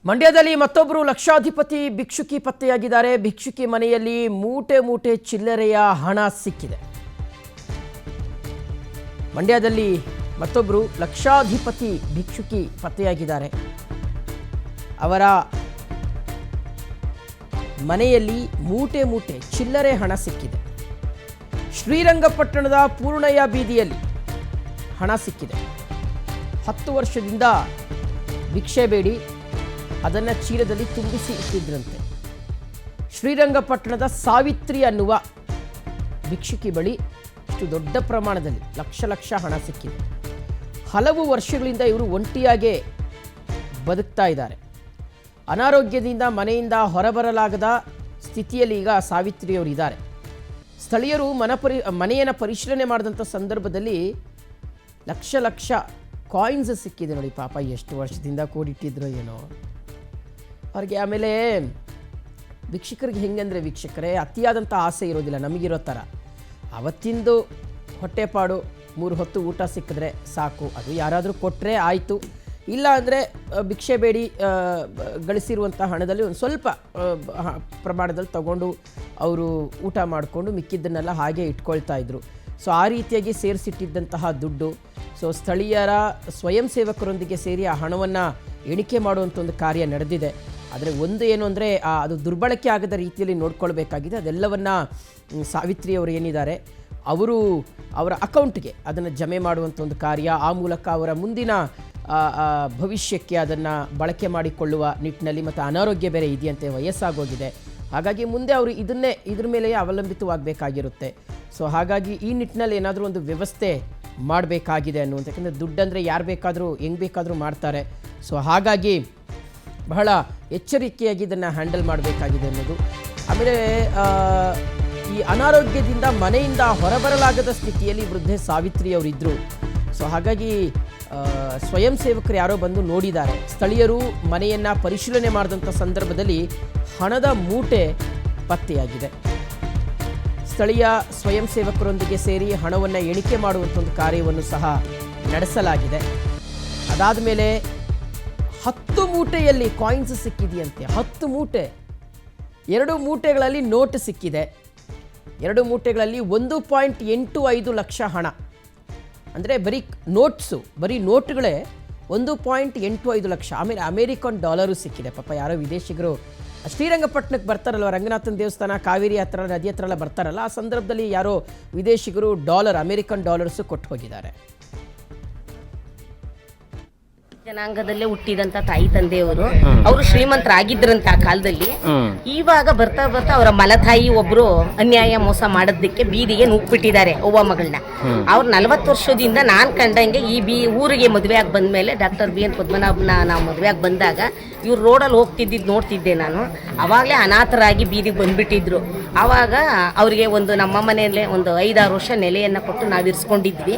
ಮಂಡ್ಯದಲ್ಲಿ ಮತ್ತೊಬ್ಬರು ಲಕ್ಷಾಧಿಪತಿ ಭಿಕ್ಷುಕಿ ಪತ್ತೆಯಾಗಿದ್ದಾರೆ. ಭಿಕ್ಷುಕಿ ಮನೆಯಲ್ಲಿ ಮೂಟೆ ಮೂಟೆ ಚಿಲ್ಲರೆಯ ಹಣ ಸಿಕ್ಕಿದೆ. ಮಂಡ್ಯದಲ್ಲಿ ಮತ್ತೊಬ್ಬರು ಲಕ್ಷಾಧಿಪತಿ ಭಿಕ್ಷುಕಿ ಪತ್ತೆಯಾಗಿದ್ದಾರೆ. ಅವರ ಮನೆಯಲ್ಲಿ ಮೂಟೆ ಮೂಟೆ ಚಿಲ್ಲರೆ ಹಣ ಸಿಕ್ಕಿದೆ. ಶ್ರೀರಂಗಪಟ್ಟಣದ ಪೂರ್ಣಯ್ಯ ಬೀದಿಯಲ್ಲಿ ಹಣ ಸಿಕ್ಕಿದೆ. 10 ವರ್ಷದಿಂದ ಭಿಕ್ಷೆ ಬೇಡಿ ಅದನ್ನು ಚೀಲದಲ್ಲಿ ತುಂಬಿಸಿ ಇಟ್ಟಿದ್ರಂತೆ. ಶ್ರೀರಂಗಪಟ್ಟಣದ ಸಾವಿತ್ರಿ ಅನ್ನುವ ಭಿಕ್ಷುಕಿ ಬಳಿ ಇಷ್ಟು ದೊಡ್ಡ ಪ್ರಮಾಣದಲ್ಲಿ ಲಕ್ಷ ಹಣ ಸಿಕ್ಕಿದೆ. ಹಲವು ವರ್ಷಗಳಿಂದ ಇವರು ಒಂಟಿಯಾಗೇ ಬದುಕ್ತಾ ಇದ್ದಾರೆ. ಅನಾರೋಗ್ಯದಿಂದ ಮನೆಯಿಂದ ಹೊರಬರಲಾಗದ ಸ್ಥಿತಿಯಲ್ಲಿ ಈಗ ಸಾವಿತ್ರಿಯವರು ಇದ್ದಾರೆ. ಸ್ಥಳೀಯರು ಮನೆಯನ್ನು ಪರಿಶೀಲನೆ ಮಾಡಿದಂಥ ಸಂದರ್ಭದಲ್ಲಿ ಲಕ್ಷ ಕಾಯಿನ್ಸ್ ಸಿಕ್ಕಿದೆ. ನೋಡಿ ಪಾಪ ಎಷ್ಟು ವರ್ಷದಿಂದ ಕೂಡಿಟ್ಟಿದ್ರು ಏನೋ ಅವ್ರಿಗೆ. ಆಮೇಲೆ ಭಿಕ್ಷುಕರಿಗೆ ಹೆಂಗಂದರೆ ವೀಕ್ಷಕರೇ ಅತಿಯಾದಂಥ ಆಸೆ ಇರೋದಿಲ್ಲ, ನಮಗಿರೋ ಥರ. ಅವತ್ತಿಂದು ಹೊಟ್ಟೆಪಾಡು 3 ಹೊತ್ತು ಊಟ ಸಿಕ್ಕಿದ್ರೆ ಸಾಕು, ಅದು ಯಾರಾದರೂ ಕೊಟ್ಟರೆ ಆಯಿತು. ಇಲ್ಲ ಅಂದರೆ ಭಿಕ್ಷೆ ಬೇಡಿ ಗಳಿಸಿರುವಂಥ ಹಣದಲ್ಲಿ ಒಂದು ಸ್ವಲ್ಪ ಪ್ರಮಾಣದಲ್ಲಿ ತಗೊಂಡು ಅವರು ಊಟ ಮಾಡಿಕೊಂಡು ಮಿಕ್ಕಿದ್ದನ್ನೆಲ್ಲ ಹಾಗೆ ಇಟ್ಕೊಳ್ತಾ ಇದ್ರು. ಸೊ ಆ ರೀತಿಯಾಗಿ ಸೇರಿಸಿಟ್ಟಿದ್ದಂತಹ ದುಡ್ಡು ಸ್ಥಳೀಯರ ಸ್ವಯಂ ಸೇವಕರೊಂದಿಗೆ ಸೇರಿ ಆ ಹಣವನ್ನು ಎಣಿಕೆ ಮಾಡುವಂಥ ಒಂದು ಕಾರ್ಯ ನಡೆದಿದೆ. ಆದರೆ ಒಂದು ಏನು ಅಂದರೆ ಅದು ದುರ್ಬಳಕೆ ಆಗದ ರೀತಿಯಲ್ಲಿ ನೋಡ್ಕೊಳ್ಬೇಕಾಗಿದೆ. ಅದೆಲ್ಲವನ್ನು ಸಾವಿತ್ರಿಯವರು ಏನಿದ್ದಾರೆ ಅವರು ಅವರ ಅಕೌಂಟ್ಗೆ ಅದನ್ನು ಜಮೆ ಮಾಡುವಂಥ ಒಂದು ಕಾರ್ಯ, ಆ ಮೂಲಕ ಅವರ ಮುಂದಿನ ಭವಿಷ್ಯಕ್ಕೆ ಅದನ್ನು ಬಳಕೆ ಮಾಡಿಕೊಳ್ಳುವ ನಿಟ್ಟಿನಲ್ಲಿ, ಮತ್ತು ಅನಾರೋಗ್ಯ ಬೇರೆ ಇದೆಯಂತೆ, ವಯಸ್ಸಾಗೋಗಿದೆ. ಹಾಗಾಗಿ ಮುಂದೆ ಅವರು ಇದ್ರ ಮೇಲೆ ಅವಲಂಬಿತವಾಗಬೇಕಾಗಿರುತ್ತೆ. ಸೊ ಹಾಗಾಗಿ ಈ ನಿಟ್ಟಿನಲ್ಲಿ ಏನಾದರೂ ಒಂದು ವ್ಯವಸ್ಥೆ ಮಾಡಬೇಕಾಗಿದೆ ಅನ್ನುವಂಥ, ಯಾಕಂದರೆ ದುಡ್ಡಂದರೆ ಯಾರು ಬೇಕಾದರೂ ಹೆಂಗೆ ಬೇಕಾದರೂ ಮಾಡ್ತಾರೆ. ಸೊ ಹಾಗಾಗಿ ಬಹಳ ಎಚ್ಚರಿಕೆಯಾಗಿ ಇದನ್ನು ಹ್ಯಾಂಡಲ್ ಮಾಡಬೇಕಾಗಿದೆ ಅನ್ನೋದು. ಆಮೇಲೆ ಈ ಅನಾರೋಗ್ಯದಿಂದ ಮನೆಯಿಂದ ಹೊರಬರಲಾಗದ ಸ್ಥಿತಿಯಲ್ಲಿ ವೃದ್ಧೆ ಸಾವಿತ್ರಿಯವರಿದ್ದರು. ಸೊ ಹಾಗಾಗಿ ಸ್ವಯಂ ಸೇವಕರು ಯಾರೋ ಬಂದು ನೋಡಿದ್ದಾರೆ. ಸ್ಥಳೀಯರು ಮನೆಯನ್ನು ಪರಿಶೀಲನೆ ಮಾಡಿದಂಥ ಸಂದರ್ಭದಲ್ಲಿ ಹಣದ ಮೂಟೆ ಪತ್ತೆಯಾಗಿದೆ. ಸ್ಥಳೀಯ ಸ್ವಯಂ ಸೇವಕರೊಂದಿಗೆ ಸೇರಿ ಹಣವನ್ನು ಎಣಿಕೆ ಮಾಡುವಂಥ ಒಂದು ಕಾರ್ಯವನ್ನು ಸಹ ನಡೆಸಲಾಗಿದೆ. ಅದಾದ ಮೇಲೆ 10 ಮೂಟೆಯಲ್ಲಿ ಕಾಯಿನ್ಸ್ ಸಿಕ್ಕಿದೆಯಂತೆ. 10 ಮೂಟೆ, 2 ಮೂಟೆಗಳಲ್ಲಿ ನೋಟ್ ಸಿಕ್ಕಿದೆ. 2 ಮೂಟೆಗಳಲ್ಲಿ 1.85 ಲಕ್ಷ ಹಣ. ಅಂದರೆ ಬರೀ ನೋಟ್ಗಳೇ 1.85 ಲಕ್ಷ. ಆಮೇಲೆ ಅಮೇರಿಕನ್ ಡಾಲರು ಸಿಕ್ಕಿದೆ. ಪಾಪ ಯಾರೋ ವಿದೇಶಿಗರು ಶ್ರೀರಂಗಪಟ್ಟಣಕ್ಕೆ ಬರ್ತಾರಲ್ವ, ರಂಗನಾಥನ ದೇವಸ್ಥಾನ ಕಾವೇರಿ ಹತ್ರ ನದಿ ಹತ್ರ ಎಲ್ಲ ಬರ್ತಾರಲ್ಲ, ಆ ಸಂದರ್ಭದಲ್ಲಿ ಯಾರೋ ವಿದೇಶಿಗರು ಅಮೇರಿಕನ್ ಡಾಲರ್ಸು ಕೊಟ್ಟು ಹೋಗಿದ್ದಾರೆ. ಜನಾಂಗದಲ್ಲೇ ಹುಟ್ಟಿದಂತ ತಾಯಿ ತಂದೆಯವರು ಅವರು ಶ್ರೀಮಂತರಾಗಿದ್ರಂತ ಆ ಕಾಲದಲ್ಲಿ. ಇವಾಗ ಬರ್ತಾ ಅವರ ಮಲತಾಯಿ ಒಬ್ರು ಅನ್ಯಾಯ ಮೋಸ ಮಾಡೋದಕ್ಕೆ ಬೀದಿಗೆ ನೂಕ್ಬಿಟ್ಟಿದ್ದಾರೆ ಅವ್ವ ಮಗಳನ್ನ. ಅವ್ರು 40 ವರ್ಷದಿಂದ ನಾನ್ ಕಂಡಂಗೆ ಈ ಊರಿಗೆ ಮದುವೆ ಆಗಿ ಬಂದ್ಮೇಲೆ ಡಾಕ್ಟರ್ BN ಪದ್ಮನಾಭನ ನಾವು ಮದುವೆ ಆಗಿ ಬಂದಾಗ ಇವ್ರು ರೋಡಲ್ಲಿ ಹೋಗ್ತಿದ್ದಿದ್ದು ನೋಡ್ತಿದ್ದೆ ನಾನು. ಅವಾಗಲೇ ಅನಾಥರಾಗಿ ಬೀದಿಗೆ ಬಂದ್ಬಿಟ್ಟಿದ್ರು. ಆವಾಗ ಅವರಿಗೆ ನಮ್ಮ ಮನೆಯಲ್ಲೇ ಒಂದು 5-6 ವರ್ಷ ನೆಲೆಯನ್ನು ಕೊಟ್ಟು ನಾವು ಇರಿಸ್ಕೊಂಡಿದ್ವಿ.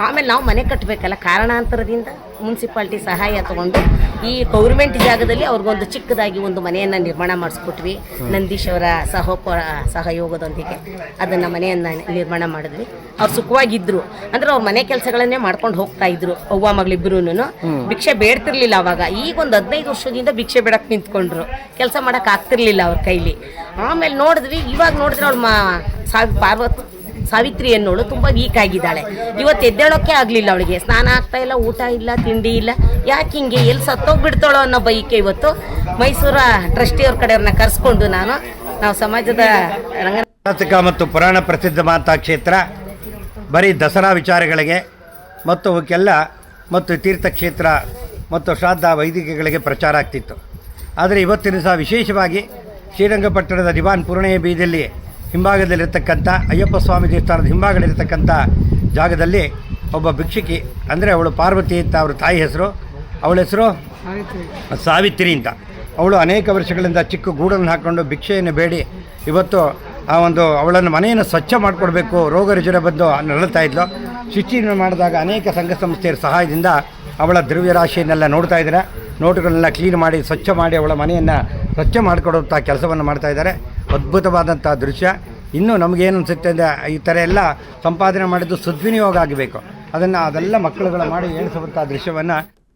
ಆಮೇಲೆ ನಾವು ಮನೆ ಕಟ್ಟಬೇಕಲ್ಲ, ಕಾರಣಾಂತರದಿಂದ ಮುನ್ಸಿಪಾಲ್ಟಿ ಸಹಾಯ ತಗೊಂಡು ಈ ಗೌರ್ಮೆಂಟ್ ಜಾಗದಲ್ಲಿ ಅವ್ರಿಗೊಂದು ಚಿಕ್ಕದಾಗಿ ಒಂದು ಮನೆಯನ್ನು ನಿರ್ಮಾಣ ಮಾಡಿಸ್ಕೊಟ್ವಿ. ನಂದೀಶ್ ಅವರ ಸಹಯೋಗದೊಂದಿಗೆ ಅದನ್ನು ಮನೆಯನ್ನು ನಿರ್ಮಾಣ ಮಾಡಿದ್ವಿ. ಅವ್ರು ಸುಖವಾಗಿದ್ರು. ಅಂದ್ರೆ ಅವ್ರ ಮನೆ ಕೆಲಸಗಳನ್ನೇ ಮಾಡ್ಕೊಂಡು ಹೋಗ್ತಾ ಇದ್ರು ಅವ್ವ ಮಗಳಿಬ್ರು. ಭಿಕ್ಷೆ ಬೇಡ್ತಿರ್ಲಿಲ್ಲ ಅವಾಗ. ಈಗ ಒಂದು 15 ವರ್ಷದಿಂದ ಭಿಕ್ಷೆ ಬೇಡಕ್ಕೆ ನಿಂತ್ಕೊಂಡ್ರು. ಕೆಲಸ ಮಾಡಕ್ ಆಗ್ತಿರ್ಲಿಲ್ಲ ಅವ್ರ ಕೈಲಿ. ಆಮೇಲೆ ಇವಾಗ ನೋಡಿದ್ರೆ ಅವ್ಳ ಸಾವಿತ್ರಿ ಅನ್ನೋಳು ತುಂಬ ವೀಕ್ ಆಗಿದ್ದಾಳೆ. ಇವತ್ತು ಎದ್ದೇಳೋಕ್ಕೆ ಆಗಲಿಲ್ಲ ಅವಳಿಗೆ. ಸ್ನಾನ ಆಗ್ತಾ ಇಲ್ಲ, ಊಟ ಇಲ್ಲ, ತಿಂಡಿ ಇಲ್ಲ. ಯಾಕೆ ಹಿಂಗೆ, ಎಲ್ಲಿ ಸತ್ತೋಗ್ಬಿಡ್ತಾಳೋ ಅನ್ನೋ ಬೈಕೆ ಇವತ್ತು ಮೈಸೂರ ಟ್ರಸ್ಟಿಯವ್ರ ಕಡೆಯವ್ರನ್ನ ಕರೆಸ್ಕೊಂಡು ನಾವು ಸಮಾಜದ ರಂಗನಾಥಕ ಮತ್ತು ಪುರಾಣ ಪ್ರಸಿದ್ಧ ಮಾತಾ ಕ್ಷೇತ್ರ ಬರೀ ದಸರಾ ವಿಚಾರಗಳಿಗೆ ಮತ್ತು ಅವಕ್ಕೆಲ್ಲ ಮತ್ತು ತೀರ್ಥಕ್ಷೇತ್ರ ಮತ್ತು ಶ್ರಾದ್ದ ವೈದಿಕಗಳಿಗೆ ಪ್ರಚಾರ ಆಗ್ತಿತ್ತು. ಆದರೆ ಇವತ್ತಿನ ಸಹ ವಿಶೇಷವಾಗಿ ಶ್ರೀರಂಗಪಟ್ಟಣದ ದಿವಾನ್ ಪೂರ್ಣಯ್ಯ ಬೀದಿಯಲ್ಲಿ ಹಿಂಭಾಗದಲ್ಲಿರ್ತಕ್ಕಂಥ ಅಯ್ಯಪ್ಪ ಸ್ವಾಮಿ ದೇವಸ್ಥಾನದ ಹಿಂಭಾಗದಲ್ಲಿರ್ತಕ್ಕಂಥ ಜಾಗದಲ್ಲಿ ಒಬ್ಬ ಭಿಕ್ಷುಕಿ, ಅಂದರೆ ಅವಳು ಪಾರ್ವತಿ ಅಂತ ಅವ್ರ ತಾಯಿ ಹೆಸರು, ಅವಳ ಹೆಸರು ಸಾವಿತ್ರಿ ಅಂತ. ಅವಳು ಅನೇಕ ವರ್ಷಗಳಿಂದ ಚಿಕ್ಕ ಗೂಡನ್ನು ಹಾಕ್ಕೊಂಡು ಭಿಕ್ಷೆಯನ್ನು ಬೇಡಿ ಇವತ್ತು ಅವಳನ್ನು ಮನೆಯನ್ನು ಸ್ವಚ್ಛ ಮಾಡಿಕೊಡ್ಬೇಕು, ರೋಗ ರುಜಿನ ಬಂದು ನರಳುತ್ತಾ ಇದ್ಲು. ಶುಚಿಯನ್ನು ಮಾಡಿದಾಗ ಅನೇಕ ಸಂಘ ಸಂಸ್ಥೆಯ ಸಹಾಯದಿಂದ ಅವಳ ದ್ರವ್ಯ ರಾಶಿಯನ್ನೆಲ್ಲ ನೋಡ್ತಾ ಇದ್ದಾರೆ. ನೋಟುಗಳನ್ನೆಲ್ಲ ಕ್ಲೀನ್ ಮಾಡಿ ಸ್ವಚ್ಛ ಮಾಡಿ ಅವಳ ಮನೆಯನ್ನು ಸ್ವಚ್ಛ ಮಾಡಿಕೊಡುವಂಥ ಕೆಲಸವನ್ನು ಮಾಡ್ತಾಯಿದ್ದಾರೆ. ಅದ್ಭುತವಾದಂಥ ದೃಶ್ಯ. ಇನ್ನೂ ನಮಗೇನು ಅನಿಸುತ್ತೆ ಅಂದರೆ ಈ ಥರ ಎಲ್ಲ ಸಂಪಾದನೆ ಮಾಡಿದ್ದು ಸದ್ವಿನಿಯೋಗ ಆಗಬೇಕು. ಅದೆಲ್ಲ ಮಕ್ಕಳುಗಳು ಮಾಡಿ ಏಳಿಸುವಂಥ ದೃಶ್ಯವನ್ನು